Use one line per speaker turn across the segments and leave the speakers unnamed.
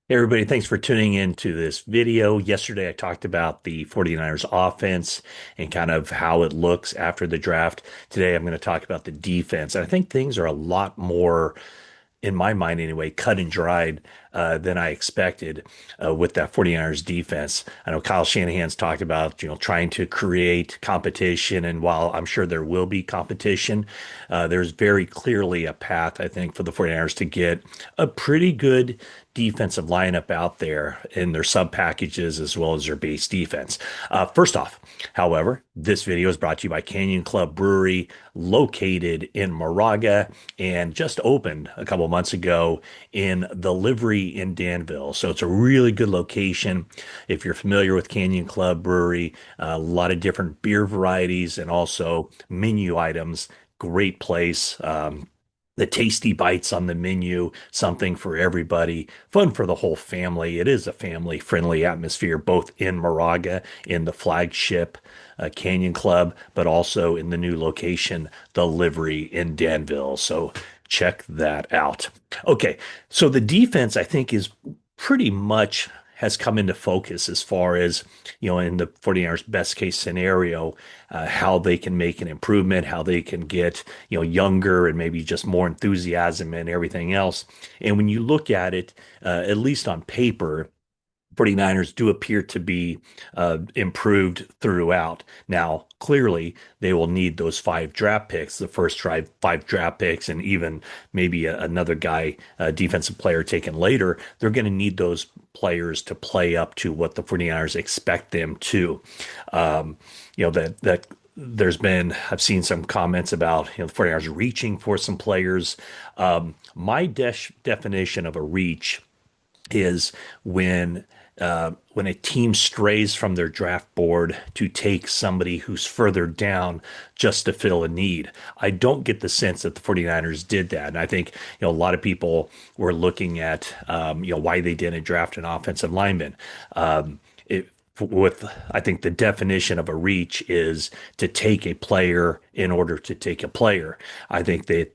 Hey everybody, thanks for tuning in to this video. Yesterday, I talked about the 49ers offense and kind of how it looks after the draft. Today, I'm going to talk about the defense. And I think things are a lot more, in my mind anyway, cut and dried than I expected with that 49ers defense. I know Kyle Shanahan's talked about, trying to create competition. And while I'm sure there will be competition, there's very clearly a path, I think, for the 49ers to get a pretty good defensive lineup out there in their sub packages as well as their base defense. First off, however, this video is brought to you by Canyon Club Brewery, located in Moraga and just opened a couple months ago in the Livery in Danville. So it's a really good location. If you're familiar with Canyon Club Brewery, a lot of different beer varieties and also menu items. Great place. The tasty bites on the menu, something for everybody, fun for the whole family. It is a family friendly atmosphere, both in Moraga, in the flagship Canyon Club, but also in the new location, the Livery in Danville. So check that out. Okay, so the defense, I think, is pretty much has come into focus as far as, in the 49ers best case scenario, how they can make an improvement, how they can get, younger and maybe just more enthusiasm and everything else. And when you look at it, at least on paper, 49ers do appear to be improved throughout. Now, clearly, they will need those five draft picks, the first five draft picks, and even maybe another guy, a defensive player taken later. They're going to need those players to play up to what the 49ers expect them to. That I've seen some comments about, the 49ers reaching for some players. My definition of a reach is when when a team strays from their draft board to take somebody who's further down just to fill a need. I don't get the sense that the 49ers did that. And I think, a lot of people were looking at, why they didn't draft an offensive lineman. It, with I think the definition of a reach is to take a player in order to take a player. I think that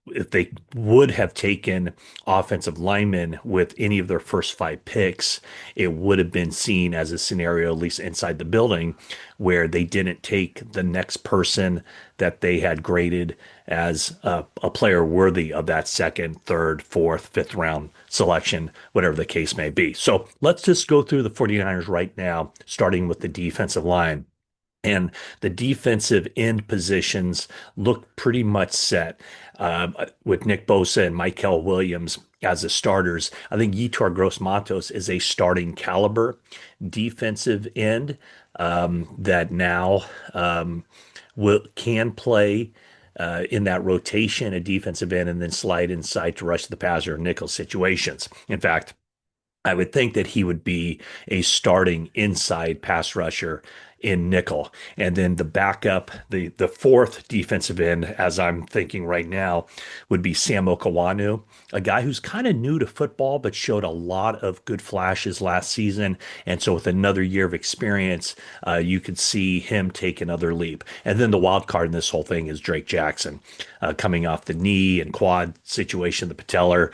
if they would have taken offensive linemen with any of their first five picks, it would have been seen as a scenario, at least inside the building, where they didn't take the next person that they had graded as a player worthy of that second, third, fourth, fifth round selection, whatever the case may be. So let's just go through the 49ers right now, starting with the defensive line. And the defensive end positions look pretty much set with Nick Bosa and Michael Williams as the starters. I think Yetur Gross-Matos is a starting caliber defensive end that now can play in that rotation, a defensive end, and then slide inside to rush the passer or nickel situations. In fact, I would think that he would be a starting inside pass rusher in nickel. And then the backup, the fourth defensive end, as I'm thinking right now, would be Sam Okawanu, a guy who's kind of new to football, but showed a lot of good flashes last season. And so with another year of experience, you could see him take another leap. And then the wild card in this whole thing is Drake Jackson, coming off the knee and quad situation, the patellar.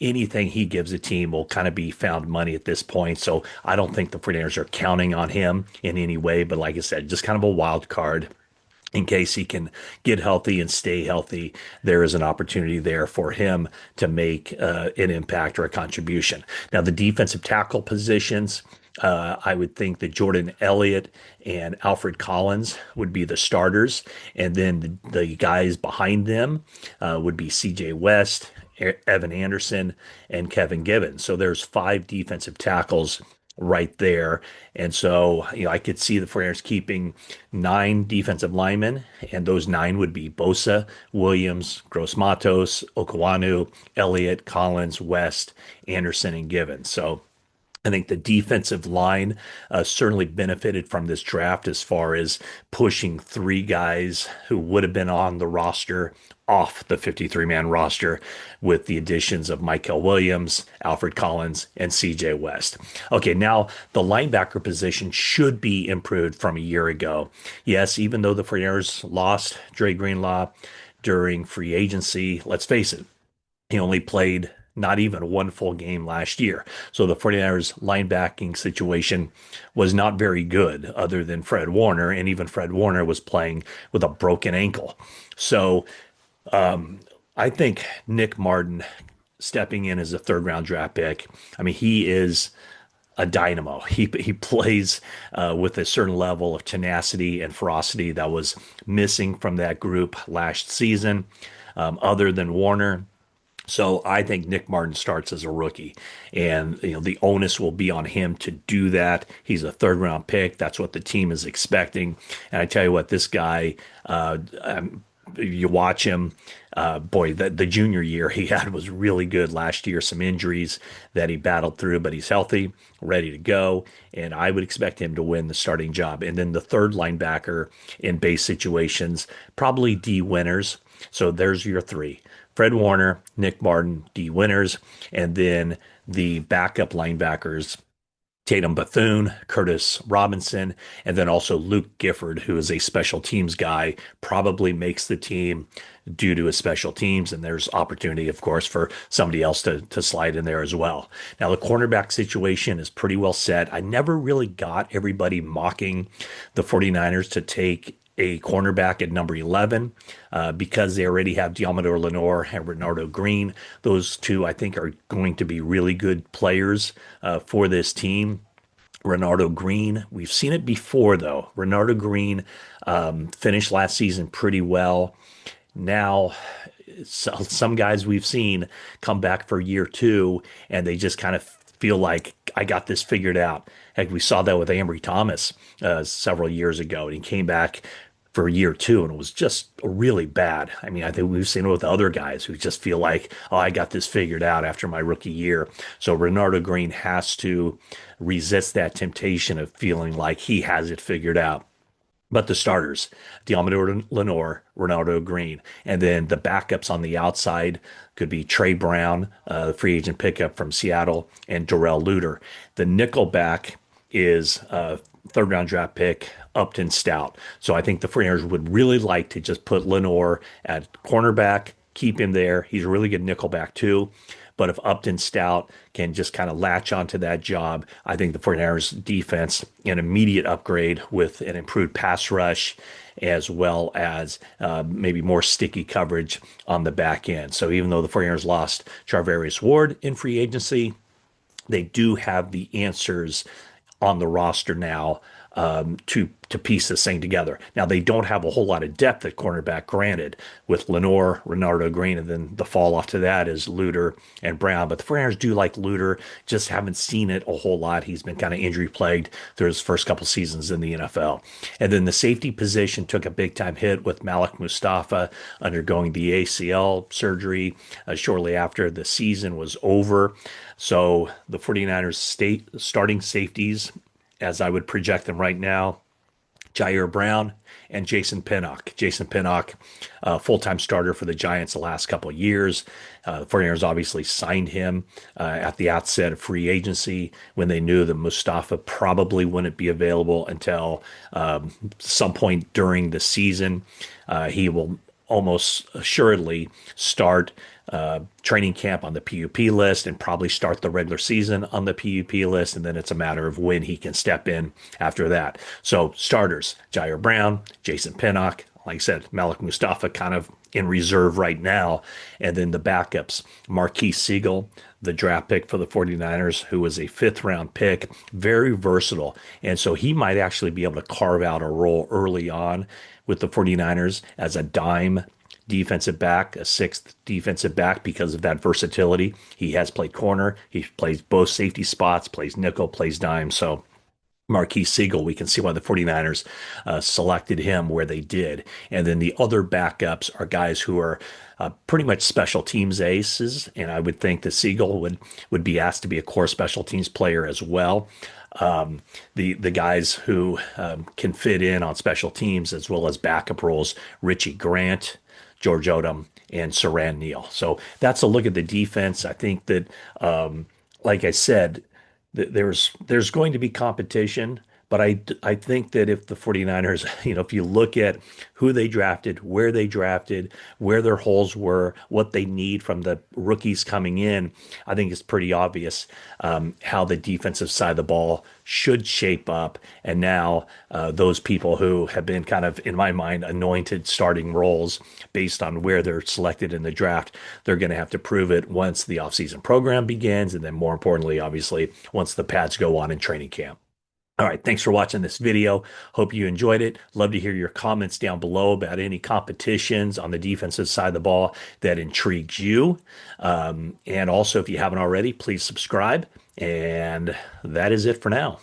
Anything he gives a team will kind of be found money at this point. So I don't think the 49ers are counting on him in any way. But like I said, just kind of a wild card. In case he can get healthy and stay healthy, there is an opportunity there for him to make an impact or a contribution. Now, the defensive tackle positions, I would think that Jordan Elliott and Alfred Collins would be the starters, and then the guys behind them would be C.J. West, Evan Anderson, and Kevin Gibbons. So there's five defensive tackles right there. And so, I could see the 49ers keeping nine defensive linemen, and those nine would be Bosa, Williams, Gross Matos, Okawanu, Elliott, Collins, West, Anderson, and Gibbons. So I think the defensive line certainly benefited from this draft as far as pushing three guys who would have been on the roster off the 53-man roster with the additions of Michael Williams, Alfred Collins, and CJ West. Okay, now the linebacker position should be improved from a year ago. Yes, even though the 49ers lost Dre Greenlaw during free agency, let's face it, he only played not even one full game last year. So the 49ers linebacking situation was not very good other than Fred Warner, and even Fred Warner was playing with a broken ankle. So I think Nick Martin stepping in as a third round draft pick. I mean, he is a dynamo. He plays with a certain level of tenacity and ferocity that was missing from that group last season, other than Warner. So I think Nick Martin starts as a rookie, and the onus will be on him to do that. He's a third round pick. That's what the team is expecting. And I tell you what, this guy, you watch him, boy, the junior year he had was really good last year. Some injuries that he battled through, but he's healthy, ready to go, and I would expect him to win the starting job. And then the third linebacker in base situations, probably D Winners. So there's your three. Fred Warner, Nick Martin, D Winners, and then the backup linebackers, Tatum Bethune, Curtis Robinson, and then also Luke Gifford, who is a special teams guy, probably makes the team due to his special teams. And there's opportunity, of course, for somebody else to slide in there as well. Now, the cornerback situation is pretty well set. I never really got everybody mocking the 49ers to take a cornerback at number 11 because they already have Diamador Lenore and Renardo Green. Those two, I think, are going to be really good players for this team. Renardo Green, we've seen it before, though. Renardo Green finished last season pretty well. Now, some guys we've seen come back for year two, and they just kind of feel like I got this figured out. Heck, we saw that with Ambry Thomas several years ago, and he came back for year two, and it was just really bad. I mean, I think we've seen it with other guys who just feel like, oh, I got this figured out after my rookie year. So Renardo Green has to resist that temptation of feeling like he has it figured out. But the starters, Diamador Lenore, Ronaldo Green, and then the backups on the outside could be Trey Brown, free agent pickup from Seattle, and Darrell Luter. The nickelback is a third round draft pick, Upton Stout. So I think the 49ers would really like to just put Lenore at cornerback, keep him there. He's a really good nickelback too. But if Upton Stout can just kind of latch onto that job, I think the 49ers defense, an immediate upgrade with an improved pass rush, as well as maybe more sticky coverage on the back end. So even though the 49ers lost Charvarius Ward in free agency, they do have the answers on the roster now to piece this thing together. Now, they don't have a whole lot of depth at cornerback, granted, with Lenore, Renardo Green, and then the fall off to that is Luter and Brown. But the 49ers do like Luter, just haven't seen it a whole lot. He's been kind of injury plagued through his first couple seasons in the NFL. And then the safety position took a big time hit with Malik Mustafa undergoing the ACL surgery shortly after the season was over. So the 49ers starting safeties, as I would project them right now, Jair Brown and Jason Pinnock. Jason Pinnock, full-time starter for the Giants the last couple of years. The 49ers obviously signed him at the outset of free agency when they knew that Mustafa probably wouldn't be available until some point during the season. He will almost assuredly start training camp on the PUP list and probably start the regular season on the PUP list. And then it's a matter of when he can step in after that. So starters, Jair Brown, Jason Pinnock, like I said, Malik Mustafa kind of in reserve right now. And then the backups, Marquise Siegel, the draft pick for the 49ers, who was a fifth round pick, very versatile. And so he might actually be able to carve out a role early on with the 49ers as a dime defensive back, a sixth defensive back because of that versatility. He has played corner. He plays both safety spots, plays nickel, plays dime. So Marquise Siegel, we can see why the 49ers selected him where they did. And then the other backups are guys who are pretty much special teams aces. And I would think that Siegel would be asked to be a core special teams player as well. The guys who can fit in on special teams as well as backup roles, Richie Grant, George Odom, and Saran Neal. So that's a look at the defense. I think that, like I said, there's going to be competition, But I think that if the 49ers, if you look at who they drafted, where their holes were, what they need from the rookies coming in, I think it's pretty obvious how the defensive side of the ball should shape up. And now those people who have been kind of, in my mind, anointed starting roles based on where they're selected in the draft, they're going to have to prove it once the offseason program begins. And then more importantly, obviously, once the pads go on in training camp. All right, thanks for watching this video. Hope you enjoyed it. Love to hear your comments down below about any competitions on the defensive side of the ball that intrigues you. And also, if you haven't already, please subscribe. And that is it for now.